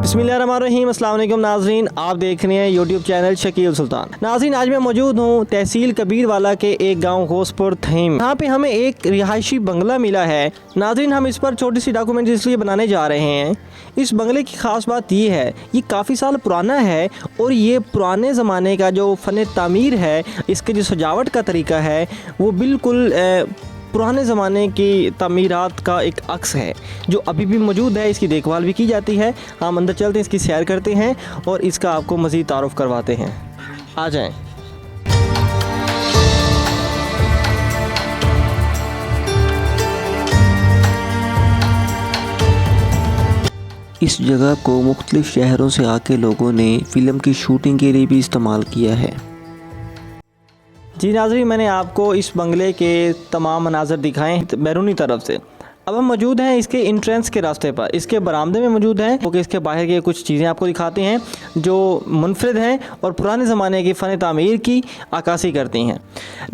बिस्मिल्लाहिर्रहमानिर्रहीम, अस्सलाम वालेकुम नाज़रीन, आप देख रहे हैं यूट्यूब चैनल शकील सुल्तान। नाज़रीन, आज मैं मौजूद हूँ तहसील कबीरवाला के एक गांव घोसपुर थीम। यहाँ पे हमें एक रिहायशी बंगला मिला है। नाज़रीन, हम इस पर छोटी सी डॉक्यूमेंट इसलिए बनाने जा रहे हैं। इस बंगले की ख़ास बात ये है, ये काफ़ी साल पुराना है और ये पुराने ज़माने का जो फ़न तामीर है, इसके जो सजावट का तरीका है वो बिल्कुल पुराने ज़माने की तमीरात का एक अक्स है जो अभी भी मौजूद है। इसकी देखभाल भी की जाती है। हम अंदर चलते हैं, इसकी सैर करते हैं और इसका आपको मज़ीद तारुफ़ करवाते हैं। आ जाएं। इस जगह को मुख्तलिफ़ शहरों से आके लोगों ने फ़िल्म की शूटिंग के लिए भी इस्तेमाल किया है। जी नाज़रीन, मैंने आपको इस बंगले के तमाम मनाज़र दिखाएं बैरूनी तरफ से। अब हम मौजूद हैं इसके इंट्रेंस के रास्ते पर, इसके बरामदे में मौजूद हैं क्योंकि इसके बाहर के कुछ चीज़ें आपको दिखाते हैं जो मुनफरिद हैं और पुराने ज़माने की फ़न तामीर की अक्कासी करती हैं।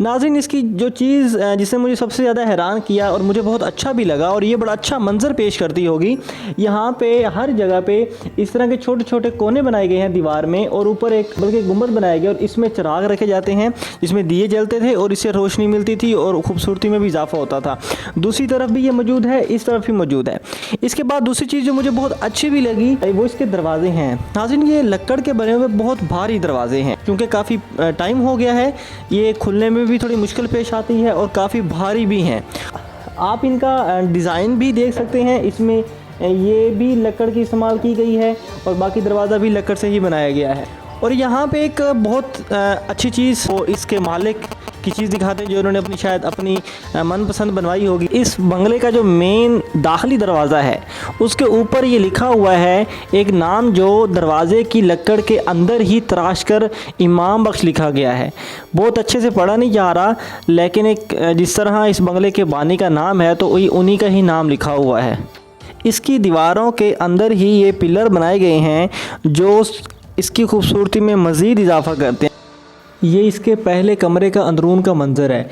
नाज़रीन, इसकी जो चीज़ जिसने मुझे सबसे ज़्यादा हैरान किया और मुझे बहुत अच्छा भी लगा और ये बड़ा अच्छा मंजर पेश करती होगी, यहाँ पे हर जगह पे इस तरह के छोटे छोटे कोने बनाए गए हैं दीवार में और ऊपर एक बल्कि गुंबद बनाया गया और इसमें चिराग रखे जाते हैं जिसमें दिए जलते थे और इससे रोशनी मिलती थी और ख़ूबसूरती में भी इजाफा होता था। दूसरी तरफ भी ये मौजूद है, इस तरफ भी मौजूद है। इसके बाद दूसरी चीज़ जो मुझे बहुत अच्छी भी लगी वो इसके दरवाजे हैं। नाज़रीन, ये लक्कड़ के बने हुए बहुत भारी दरवाजे हैं क्योंकि काफ़ी टाइम हो गया है, ये खुलने में भी थोड़ी मुश्किल पेश आती है और काफ़ी भारी भी हैं। आप इनका डिज़ाइन भी देख सकते हैं, इसमें ये भी लक्कड़ की इस्तेमाल की गई है और बाकी दरवाज़ा भी लक्कड़ से ही बनाया गया है। और यहाँ पे एक बहुत अच्छी चीज़ वो इसके मालिक की चीज़ दिखाते हैं जो उन्होंने अपनी शायद अपनी मनपसंद बनवाई होगी। इस बंगले का जो मेन दाखिली दरवाज़ा है उसके ऊपर ये लिखा हुआ है एक नाम जो दरवाज़े की लक्कड़ के अंदर ही तराश कर इमाम बख्श लिखा गया है। बहुत अच्छे से पढ़ा नहीं जा रहा, लेकिन एक जिस तरह इस बंगले के बानी का नाम है तो उन्हीं का ही नाम लिखा हुआ है। इसकी दीवारों के अंदर ही ये पिलर बनाए गए हैं जो इसकी खूबसूरती में मज़ीद इजाफा करते हैं। ये इसके पहले कमरे का अंदरून का मंजर है।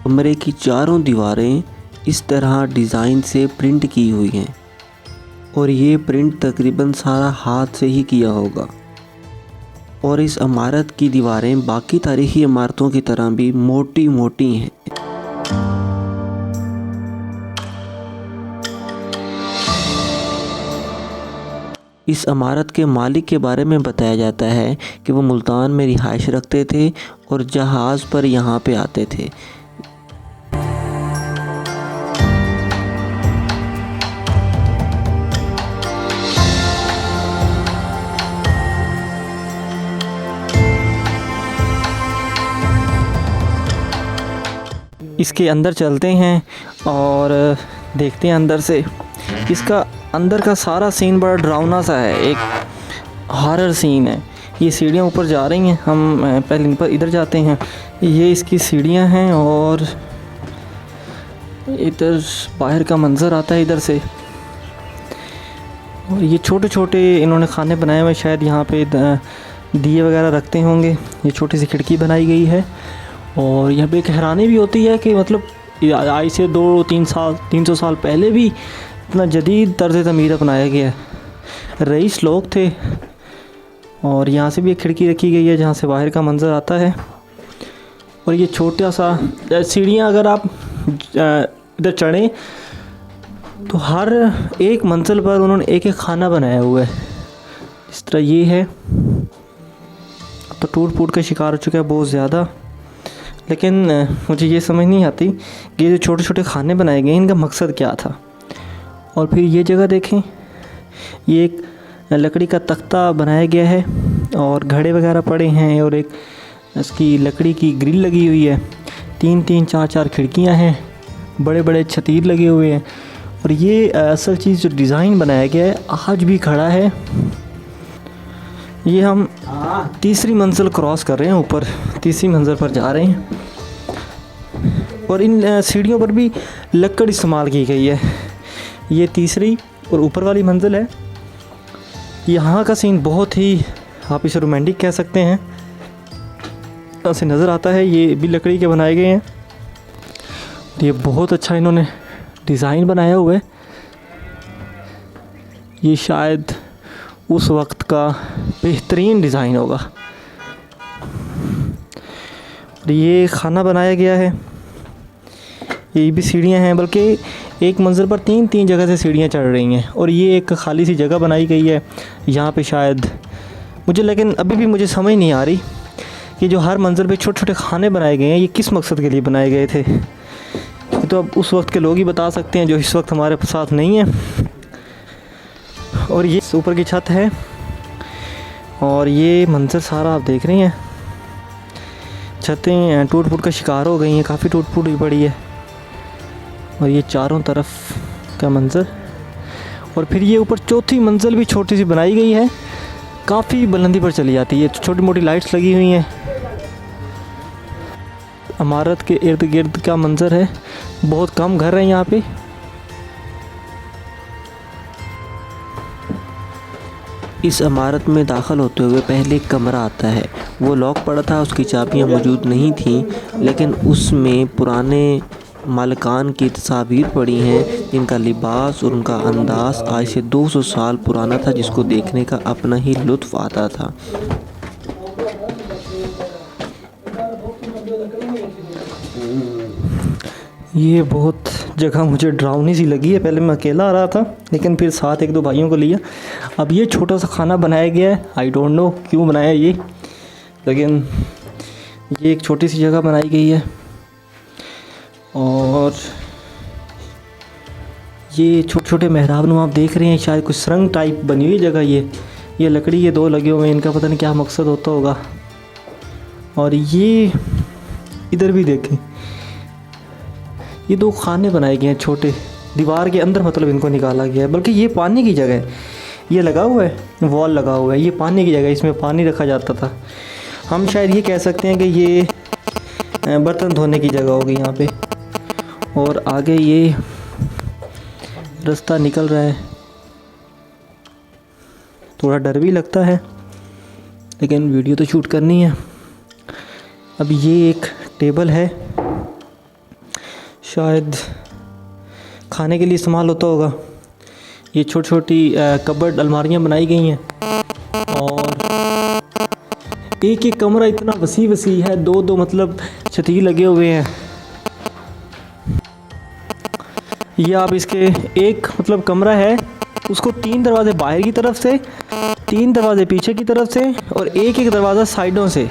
कमरे की चारों दीवारें इस तरह डिज़ाइन से प्रिंट की हुई हैं और ये प्रिंट तकरीबन सारा हाथ से ही किया होगा। और इस इमारत की दीवारें बाकी तारीख़ी इमारतों की तरह भी मोटी मोटी हैं। इस इमारत के मालिक के बारे में बताया जाता है कि वो मुल्तान में रिहाइश रखते थे और जहाज़ पर यहाँ पे आते थे। इसके अंदर चलते हैं और देखते हैं अंदर से। इसका अंदर का सारा सीन बड़ा डरावना सा है, एक हॉरर सीन है। ये सीढ़ियाँ ऊपर जा रही हैं, हम पहले इन पर इधर जाते हैं। ये इसकी सीढ़ियाँ हैं और इधर बाहर का मंज़र आता है इधर से। और ये छोटे छोटे इन्होंने खाने बनाए हुए, शायद यहाँ पे दिए वगैरह रखते होंगे। ये छोटी सी खिड़की बनाई गई है और यहाँ पे एक हैरानी भी होती है कि मतलब आज से 200-300 साल पहले भी इतना जदीद तर्ज़ तमीर अपनाया गया है। रईस लोग थे और यहाँ से भी एक खिड़की रखी गई है जहाँ से बाहर का मंज़र आता है। और ये छोटा सा सीढ़ियाँ, अगर आप इधर चढ़ें तो हर एक मंजिल पर उन्होंने एक एक खाना बनाया हुआ है। इस तरह ये है। अब तो टूट फूट का शिकार हो चुका है बहुत ज़्यादा, लेकिन मुझे ये समझ नहीं आती कि ये जो छोटे छोटे खाने बनाए गए इनका मकसद क्या था। और फिर ये जगह देखें, ये एक लकड़ी का तख्ता बनाया गया है और घड़े वगैरह पड़े हैं और एक इसकी लकड़ी की ग्रिल लगी हुई है। 3-3 4-4 खिड़कियां हैं, बड़े बड़े छतीर लगे हुए हैं और ये असल चीज़ जो डिज़ाइन बनाया गया है आज भी खड़ा है। ये हम तीसरी मंजिल क्रॉस कर रहे हैं, ऊपर तीसरी मंजिल पर जा रहे हैं और इन सीढ़ियों पर भी लकड़ इस्तेमाल की गई है। ये तीसरी और ऊपर वाली मंजिल है। यहाँ का सीन बहुत ही, आप इसे रोमांटिक कह सकते हैं, ऐसे नज़र आता है। ये भी लकड़ी के बनाए गए हैं। ये बहुत अच्छा इन्होंने डिज़ाइन बनाया हुआ है। ये शायद उस वक्त का बेहतरीन डिज़ाइन होगा। और ये खाना बनाया गया है। ये भी सीढ़ियाँ हैं, बल्कि एक मंजिल पर 3-3 जगह से सीढ़ियाँ चढ़ रही हैं और ये एक खाली सी जगह बनाई गई है यहाँ पे शायद लेकिन अभी भी मुझे समझ नहीं आ रही कि जो हर मंजिल पे छोटे छोटे खाने बनाए गए हैं ये किस मकसद के लिए बनाए गए थे। ये तो अब उस वक्त के लोग ही बता सकते हैं जो इस वक्त हमारे साथ नहीं है। और ये ऊपर की छत है और ये मंजर सारा आप देख रहे हैं। छतें टूट फूट का शिकार हो गई हैं, काफ़ी टूट फूट भी पड़ी है। और ये चारों तरफ का मंजर, और फिर ये ऊपर चौथी मंजिल भी छोटी सी बनाई गई है, काफ़ी बुलंदी पर चली जाती है। छोटी मोटी लाइट्स लगी हुई हैं। इमारत के इर्द गिर्द का मंजर है। बहुत कम घर हैं यहाँ पे। इस इमारत में दाखिल होते हुए पहले एक कमरा आता है। वो लॉक पड़ा था, उसकी चाबियाँ मौजूद नहीं थीं, लेकिन उसमें पुराने मालिकान की तस्वीर पड़ी हैं जिनका लिबास और उनका अंदाज़ आज से 200 साल पुराना था, जिसको देखने का अपना ही लुत्फ़ आता था। ये बहुत जगह मुझे डरावनी सी लगी है। पहले मैं अकेला आ रहा था, लेकिन फिर साथ 1-2 भाइयों को लिया। अब ये छोटा सा खाना बनाया गया है, आई डोंट नो क्यों बनाया ये, लेकिन ये एक छोटी सी जगह बनाई गई है। और ये छोटे छोटे मेहराब नुमा आप देख रहे हैं, शायद कुछ सुरंग टाइप बनी हुई जगह। ये लकड़ी के 2 लगे हुए हैं, इनका पता नहीं क्या मकसद होता होगा। और ये इधर भी देखें, ये 2 खाने बनाए गए हैं छोटे, दीवार के अंदर मतलब इनको निकाला गया है। बल्कि ये पानी की जगह है, ये लगा हुआ है, वॉल लगा हुआ है, ये पानी की जगह है, इसमें पानी रखा जाता था। हम शायद ये कह सकते हैं कि ये बर्तन धोने की जगह होगी यहाँ पे। और आगे ये रास्ता निकल रहा है, थोड़ा डर भी लगता है, लेकिन वीडियो तो शूट करनी है। अब ये एक टेबल है, शायद खाने के लिए इस्तेमाल होता होगा। ये छोटी छोटी कबर्ड अलमारियाँ बनाई गई हैं और एक एक कमरा इतना वसी है, 2-2 मतलब छतीर लगे हुए हैं। ये आप इसके एक मतलब कमरा है, उसको 3 दरवाजे बाहर की तरफ से, 3 दरवाजे पीछे की तरफ से और एक दरवाज़ा साइडों से,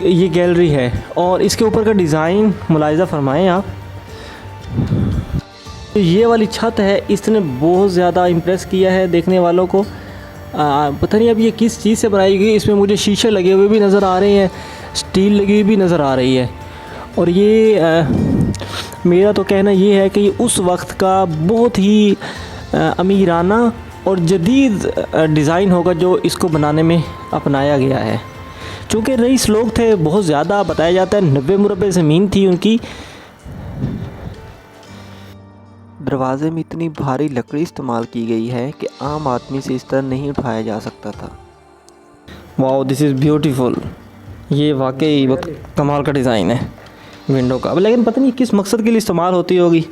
ये गैलरी है। और इसके ऊपर का डिज़ाइन मुलाहिज़ा फरमाएं आप। ये वाली छत है, इसने बहुत ज़्यादा इम्प्रेस किया है देखने वालों को। पता नहीं अब ये किस चीज़ से बनाई गई। इसमें मुझे शीशे लगे हुए भी नज़र आ रहे हैं, स्टील लगी हुई भी नज़र आ रही है। और ये मेरा तो कहना ये है कि ये उस वक्त का बहुत ही अमीराना और जदीद डिज़ाइन होगा जो इसको बनाने में अपनाया गया है। चूँकि रईस लोग थे बहुत ज़्यादा, बताया जाता है 90 मुरब्बे ज़मीन थी उनकी। दरवाजे में इतनी भारी लकड़ी इस्तेमाल की गई है कि आम आदमी से इस तरह नहीं उठाया जा सकता था। Wow, this is beautiful. ये वाकई बहुत कमाल का डिज़ाइन है विंडो का। अब लेकिन पता नहीं किस मकसद के लिए इस्तेमाल होती होगी।